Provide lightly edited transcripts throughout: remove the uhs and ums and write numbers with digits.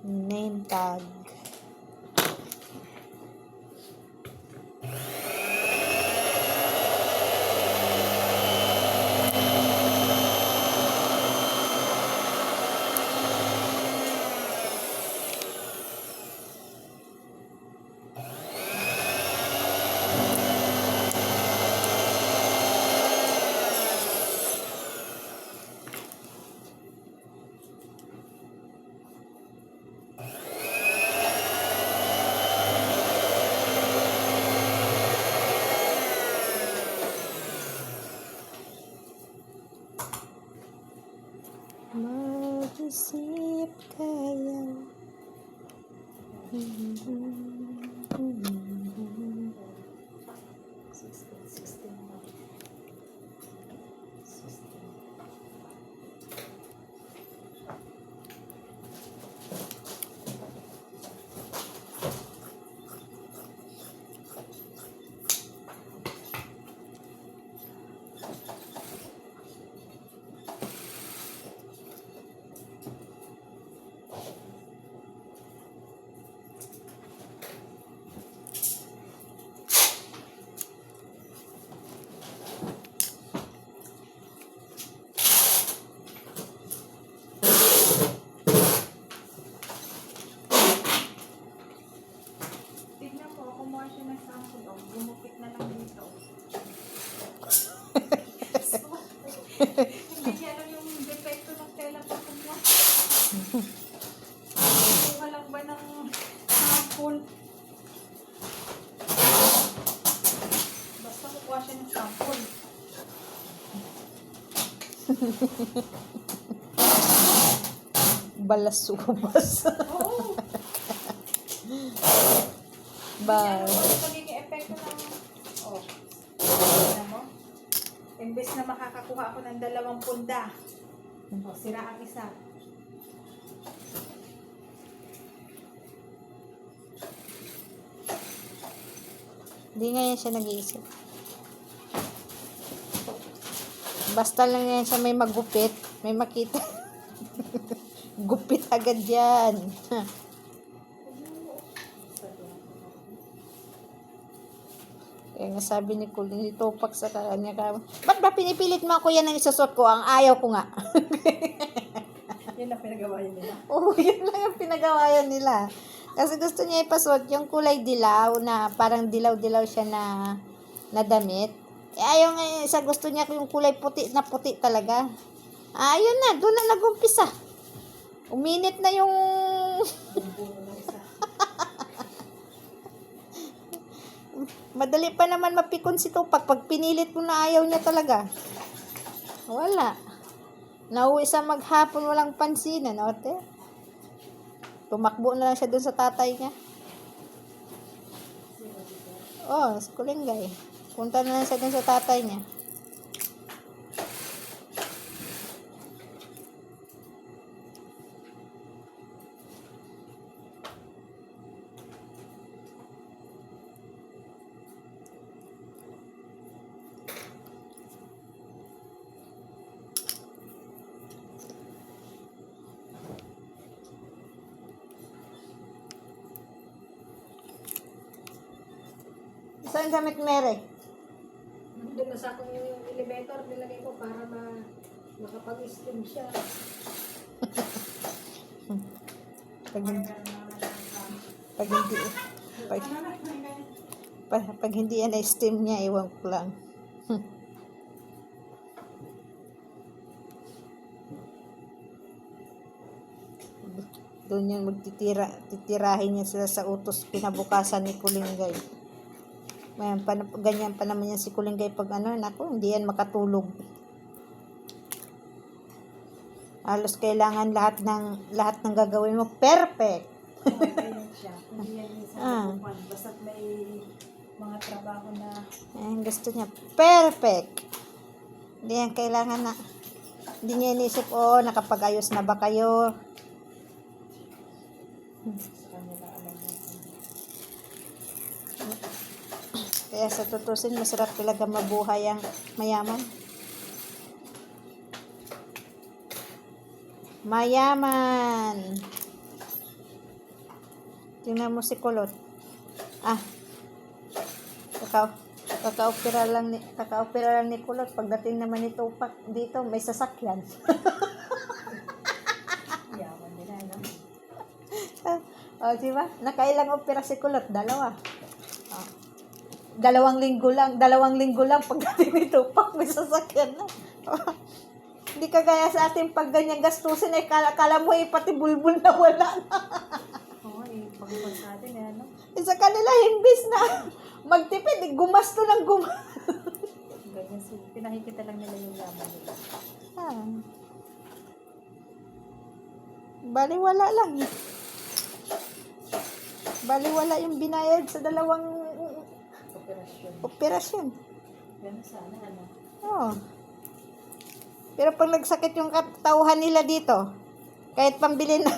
name tag. Mag-isip kaya Tignan mo, kumuha siya ng sample. Gumupit na lang dito. Hindi niya alam yung depekto ng tela pa kumuha. Kumuha lang ba ng sample? Basta kukuha siya ng sample. balasubas. Oo. Ba, Ano yung pagiging epekto ng... Oh. Tignan mo. Imbes na makakakuha ako ng 2 punda. O, sira ang isa. hindi nga yan siya nag-iisip. Basta lang yan siya may magupit, may makita. Gupit agad yan. Kaya nga sabi ni Kulin, itupak sa kanya ka. Ba't ba pinipilit mo ako yan ang isusot ko? Ang ayaw ko nga. Yan ang pinagawa niya nila. Oo, yun lang yung pinagawayan nila. Kasi gusto niya ipasuot yung kulay dilaw na parang dilaw-dilaw siya na damit. Eh, ayaw nga yun. Isa gusto niya yung kulay puti na puti talaga. Ayun na, doon na nag-umpisa. Uminit na yung... Madali pa naman mapikon si Tupac pag pinilit mo na ayaw niya talaga. Wala. Nauwi sa maghapon, walang pansinan. O, te. Tumakbo na lang siya dun sa tatay niya. Oh, sa Kulingay. Punta na lang siya dun sa tatay niya. Saan gamit Mere? Doon na sa akong yung elevator, nilagay ko para makapag-steam siya. Pag hindi, pag hindi, pag hindi yan na steam niya, iwan ko lang. Doon yan titirahin niya sila sa utos pinabukasan ni Kulingay. Mayan, ganyan pa naman yan si Kulingay pag naku, hindi yan makatulog. Halos kailangan lahat ng gagawin mo perfect. Ganyan siya. Hindi yan sa buwan. Basta't may mga trabaho na... Gusto niya perfect. Hindi yan kailangan na, hindi niya inisip, nakapag-ayos na ba kayo? Sa kanila alam mo. Kaya sa tutusin, masarap talaga mabuhay ang mayaman. Mayaman. Tingnan mo si Kulot. Ah, kakaopera lang ni Kulot. Pagdating naman ni Tupac dito, may sasakyan. Yaman nila, no? O, diba? Nakailang opera si Kulot? Dalawa. O. Dalawang linggo lang pagdating ni Tupac, may sasakyan na. Hindi kagaya sa ating pag ganyan gastusin, eh, kala mo pati bulbul na wala na. Oo, pag-ibang sa atin, ano? Sa kanila, imbis na magtipid, gumasto ng gumasto. Ganyan, pinakikita lang nila yung yaman nila. Baliwala lang. Baliwala yung binayad sa dalawang operasyon. Ganun sana, ano? Oo. Pero pag nagsakit yung katauhan nila dito, kahit pambili na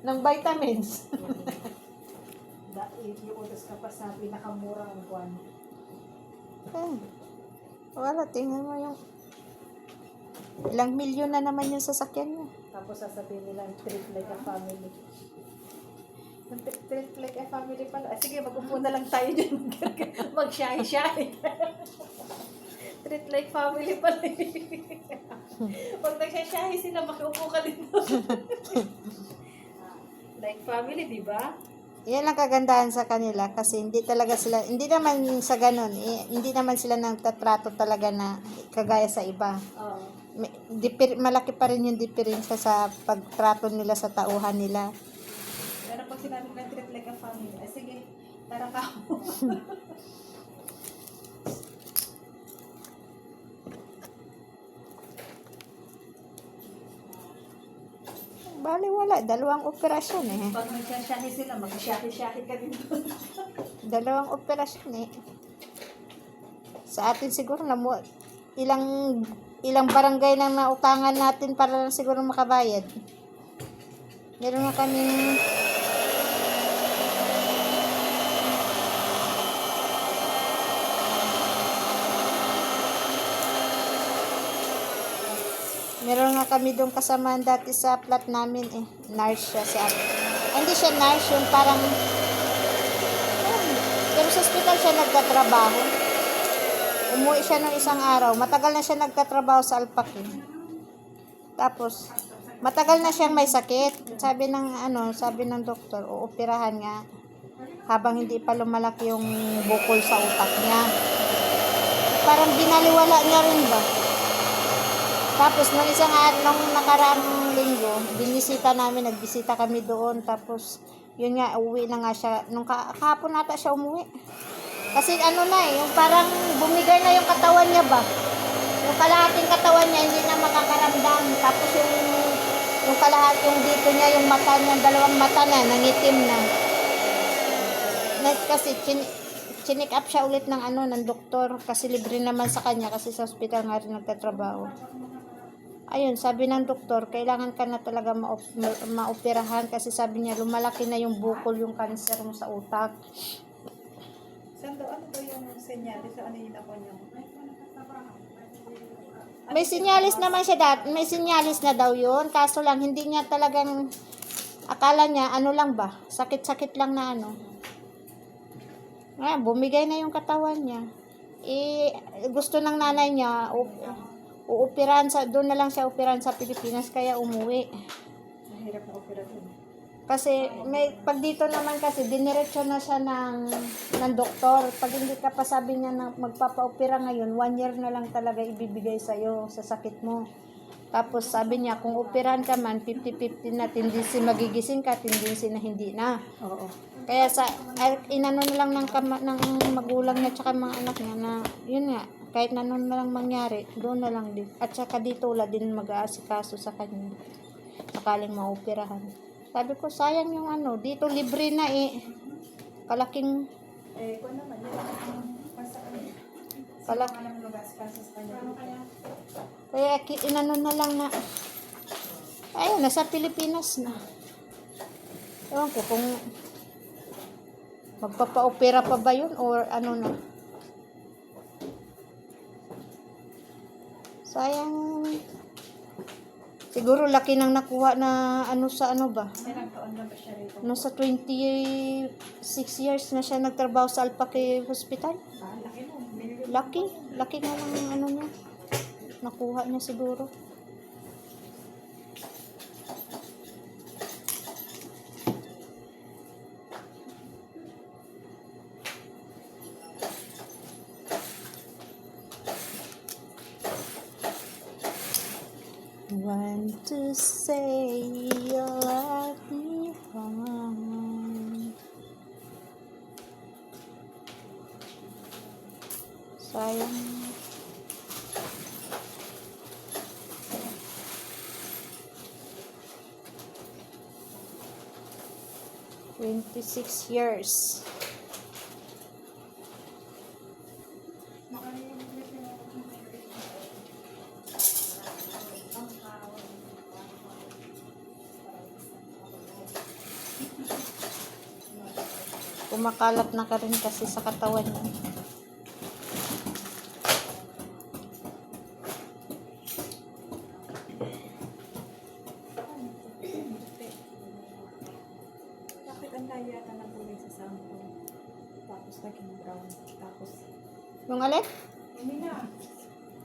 ng vitamins. Iutos ka pa sa pinakamurang buwan. Wala, tingnan mo yung ilang milyon na naman yung sasakyan niya. Tapos sasabihin nila, treat like a family. Treat like a family pala. Sige, mag-upo na lang tayo dyan. Mag-shahi-shahi. Treat like family pala. Pag nagsashahi sila, makiupo ka dito. Like family, di ba? Yan ang kagandahan sa kanila kasi hindi talaga sila, hindi naman sa ganun, hindi naman sila nagtatrato talaga na kagaya sa iba. Oo. Malaki pa rin yung diferensya sa pagtrato nila sa tauhan nila. Pero pag sinabi na treat like a family, sige, tara ka mo. Bali wala, dalawang operasyon eh. Pag nagsashahi sila, mag-shahi-shahi ka din doon. Dalawang operasyon eh. Sa atin siguro na ilang barangay nang nautangan natin para lang siguro makabayad. Meron na kaming meron nga kami doon kasamaan dati sa flat namin eh. Nurse siya sa hindi siya nurse, yung parang pero sa hospital siya nagtatrabaho. Umuwi siya ng isang araw. Matagal na siya nagtatrabaho sa Alpac eh. Tapos, matagal na siyang may sakit. Sabi ng doktor, uoperahan nga habang hindi pa lumalaki yung bukol sa utak niya. Parang binaliwala niya rin ba? Tapos, nung nakaraang linggo, nagbisita kami doon. Tapos, yun nga, uwi na nga siya. Nung kahapon nata siya umuwi. Kasi yung parang bumigay na yung katawan niya ba? Yung kalahating katawan niya, hindi na makakaramdam. Tapos yung kalahati, yung dito niya, yung mata niya, dalawang mata na, nangitim na. Kasi chinik up siya ulit ng doktor. Kasi libre naman sa kanya, kasi sa hospital nga rin nagtatrabaho. Ayun, sabi ng doktor, kailangan ka na talaga maoperahan kasi sabi niya, lumalaki na yung bukol, yung cancer mo sa utak. Ano daw yung senyalis? Ano yung ako niyo? May sinyalis naman siya may sinyalis na daw yun, kaso lang, hindi niya talagang, akala niya, lang ba? Sakit-sakit lang na bumigay na yung katawan niya. Gusto ng nanay niya, doon na lang siya operahan sa Pilipinas, kaya umuwi. Mahirap na operasyon. Kasi pag dito naman kasi diniretso na siya ng doktor. Pag hindi ka pa sabi niya na magpapa-opera ngayon, 1 year na lang talaga ibibigay sa'yo sa sakit mo. Tapos sabi niya, kung operahan ka man, 50-50 na, tendency magigising ka, tendency na hindi na. Oo. Kaya inano na lang ng magulang niya tsaka mga anak niya na, yun nga, kahit na na lang mangyari, doon na lang din. At saka dito wala din mag-aasikaso sa kanya. Sakaling maoperahan. Sabi ko, sayang yung dito libre na eh. Kalaking... Kung naman, Kaya inano na lang na... Ayun, nasa Pilipinas na. Ewan ko kung... Magpapa-opera pa ba yun or na. Sayang... Siguro laki nang nakuha na ano sa ano ba? Ilang taon na ba siya rito? Nasa 26 years na siya nagtrabaho sa Alpaki Hospital. Ah, laki mo. Laki nga ng ano niya. Nakuha niya siguro. Want to say you love me hard. Sayang. "26 years. Kumakalat na ka rin kasi sa katawan niya. Bakit ang layo yata ng kulay sa sample? Tapos naging brown. Tapos, Yung alin? hindi na.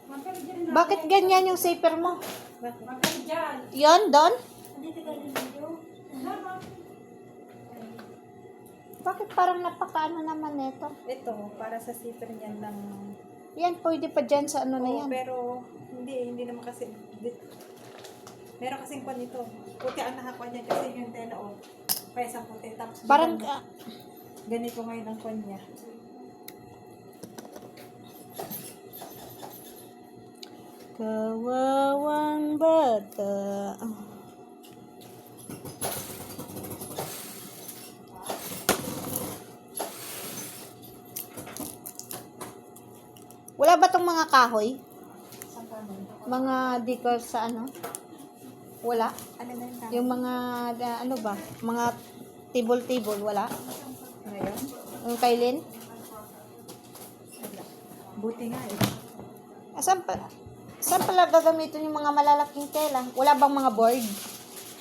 Magkano dyan na? Bakit ganyan yung zipper mo? Magkano dyan? Yon, Don? Dito ka rin dito. Bakit parang napakaano naman ito? Ito, para sa zipper niyan ng... Yan, pwede pa dyan sa ano na Oo, yan. pero hindi naman kasi... Meron kasing kwan ito. Puti ang nakakuha niya kasi yung tela o. Kaya sa puti. Tapos Parang, ganito ngayon ang kwan niya. kawawang bata. Wala ba tong mga kahoy? Saan ka nun? Mga decor sa ano? Wala? Ano na yun? Yung mga, ano ba? Mga table, wala? Ngayon? Yung kailin? Wala. Buti nga eh. Saan pala gagamitin yung mga malalaking tela? Wala bang mga board?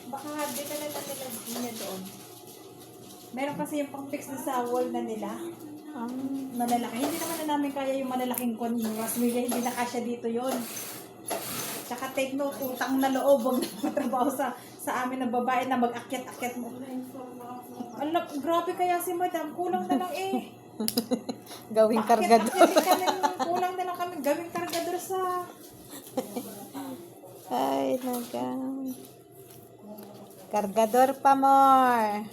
Baka dito na lang nila niya doon. Meron kasi yung pang-fix na sa wall na nila. Malalaki. Hindi naman na namin kaya yung malalaking kon. Mas hindi na kasya dito yon. Tsaka take note, utang na loob. Huwag na matrabaho sa amin ng babae na mag-akyat-akyat mo. Alam, grabe kaya si madam. Kulang na lang eh. Gawing kargador. Kulang na lang kami. Gawing kargador sa... Ay, naga. Kargador pa more.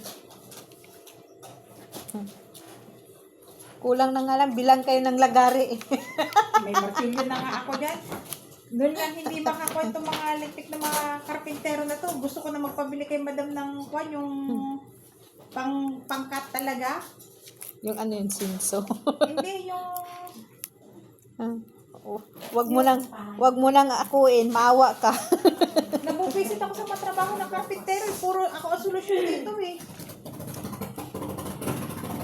Kulang na nga lang, bilang kayo ng lagari. May martilyo na nga ako dyan. Doon lang hindi makakwento mga electric na mga karpintero na to. Gusto ko na magpabili kay madam ng kwan, yung pangkat talaga. Yung ano yung sinso. Hindi, yung... Wag mo nang akuin, maawa ka. Nabubisit ako sa matrabaho ng karpintero. Puro ako ang solusyon dito eh.